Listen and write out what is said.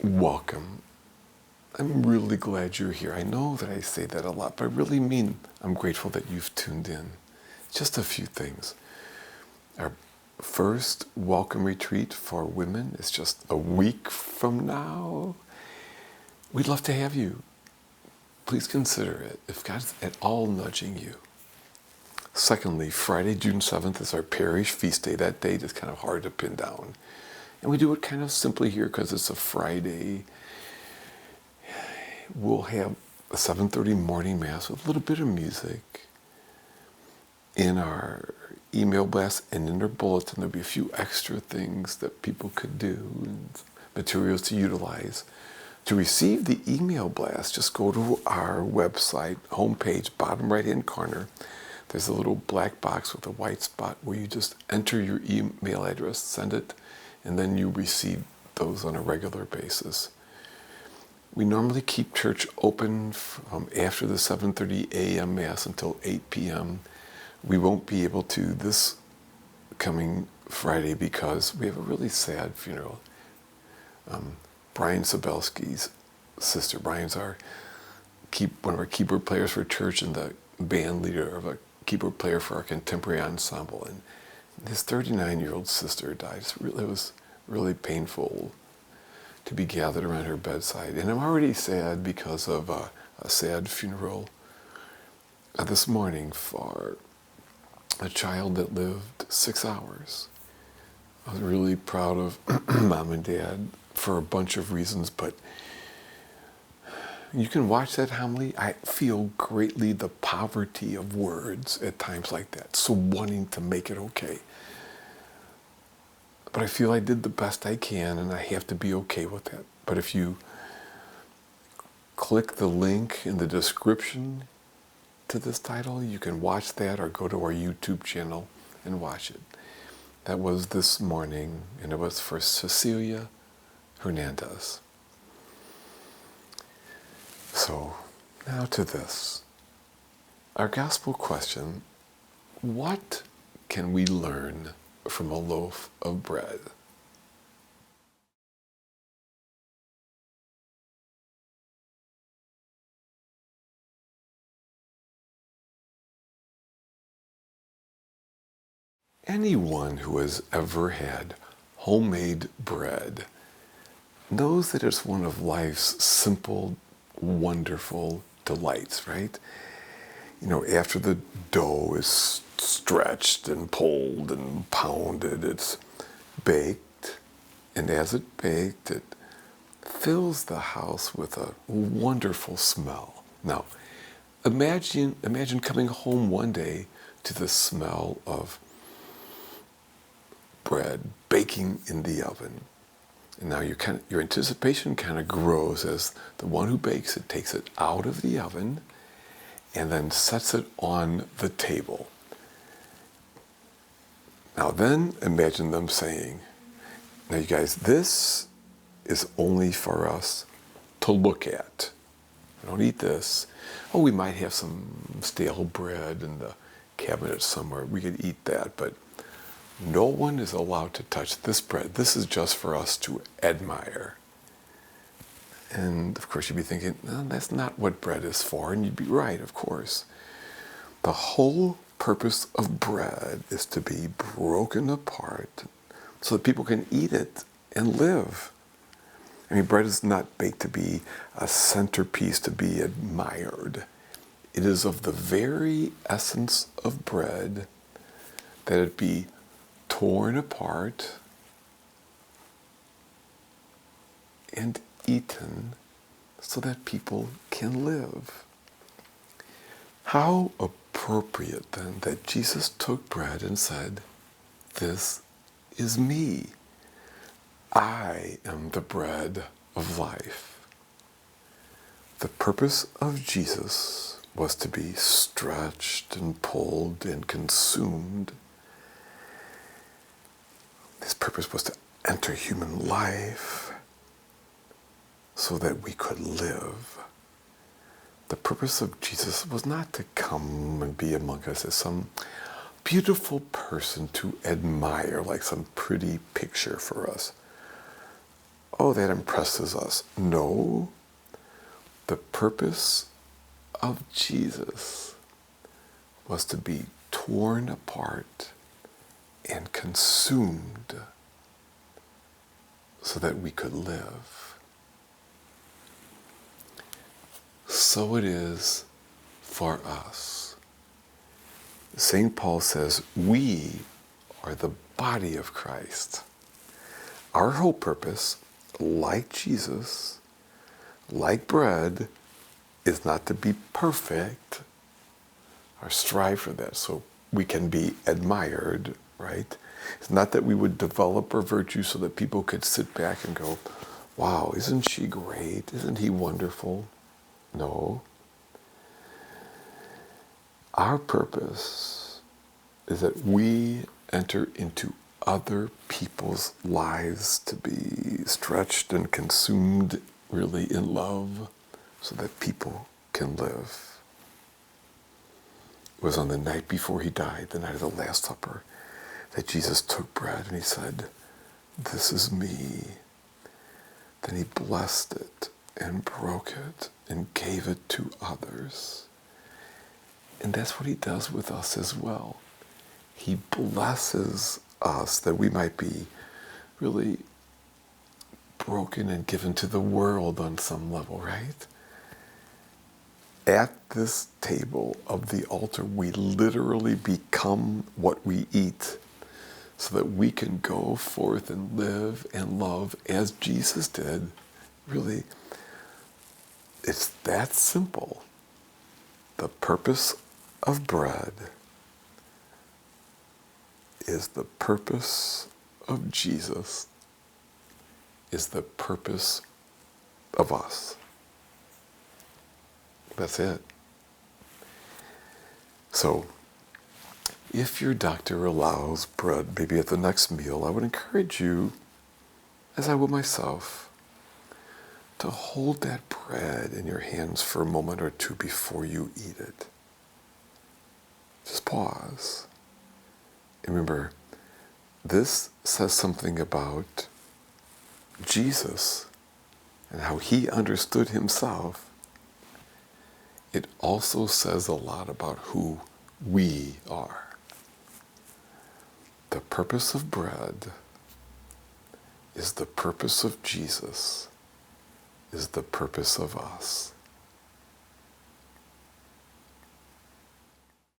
welcome. I'm really glad you're here. I know that I say that a lot, but I really mean I'm grateful that you've tuned in. Just a few things. Our first welcome retreat for women is just a week from now. We'd love to have you. Please consider it if God's at all nudging you. Secondly, Friday, June 7th is our Parish feast day. That date is kind of hard to pin down. And we do it kind of simply here because it's a Friday. We'll have a 7:30 morning mass with a little bit of music. In our email blast and in our bulletin, there'll be a few extra things that people could do and materials to utilize. To receive the email blast, just go to our website homepage, bottom right-hand corner. There's a little black box with a white spot where you just enter your email address, send it, and then you receive those on a regular basis. We normally keep church open from after the 7:30 a.m. Mass until 8 p.m. We won't be able to this coming Friday because we have a really sad funeral. Brian Sabelski's sister. Brian's one of our keyboard players for church and the band leader of a keyboard player for our contemporary ensemble. And his 39-year-old sister died. It was really painful to be gathered around her bedside. And I'm already sad because of a sad funeral this morning for a child that lived 6 hours. I was really proud of Mom and Dad for a bunch of reasons, but you can watch that homily. I feel greatly the poverty of words at times like that, so wanting to make it okay. But I feel I did the best I can, and I have to be okay with that. But if you click the link in the description to this title, you can watch that or go to our YouTube channel and watch it. That was this morning, and it was for Cecilia Hernandez. So, now to this. Our gospel question: what can we learn from a loaf of bread? Anyone who has ever had homemade bread knows that it's one of life's simple, wonderful delights, right? You know, after the dough is stretched and pulled and pounded, it's baked, and as it baked, it fills the house with a wonderful smell. Now, imagine coming home one day to the smell of bread baking in the oven. And now your anticipation kind of grows as the one who bakes it takes it out of the oven and then sets it on the table. Now then, imagine them saying, now you guys, this is only for us to look at. We don't eat this. Oh, we might have some stale bread in the cabinet somewhere. We could eat that, but no one is allowed to touch this bread. This is just for us to admire. And of course you'd be thinking, no, that's not what bread is for. And you'd be right, of course. The whole purpose of bread is to be broken apart so that people can eat it and live. I mean, bread is not baked to be a centerpiece to be admired. It is of the very essence of bread that it be torn apart and eaten so that people can live. How appropriate then that Jesus took bread and said, "This is me. I am the bread of life." The purpose of Jesus was to be stretched and pulled and consumed. His purpose was to enter human life so that we could live. The purpose of Jesus was not to come and be among us as some beautiful person to admire, like some pretty picture for us. Oh, that impresses us. No, the purpose of Jesus was to be torn apart and consumed so that we could live. So it is for us. St. Paul says, we are the body of Christ. Our whole purpose, like Jesus, like bread, is not to be perfect or strive for that so we can be admired, right? It's not that we would develop our virtue so that people could sit back and go, wow, isn't she great? Isn't he wonderful? No. Our purpose is that we enter into other people's lives to be stretched and consumed really in love so that people can live. It was on the night before he died, the night of the Last Supper, that Jesus took bread and he said, this is me. Then he blessed it and broke it and gave it to others. And that's what he does with us as well. He blesses us that we might be really broken and given to the world on some level, right? At this table of the altar, we literally become what we eat so that we can go forth and live and love as Jesus did. Really, it's that simple. The purpose of bread is the purpose of Jesus, is the purpose of us. That's it. So, if your doctor allows bread, maybe at the next meal, I would encourage you, as I would myself, to hold that bread in your hands for a moment or two before you eat it. Just pause. And remember, this says something about Jesus and how he understood himself. It also says a lot about who we are. The purpose of bread is the purpose of Jesus, is the purpose of us.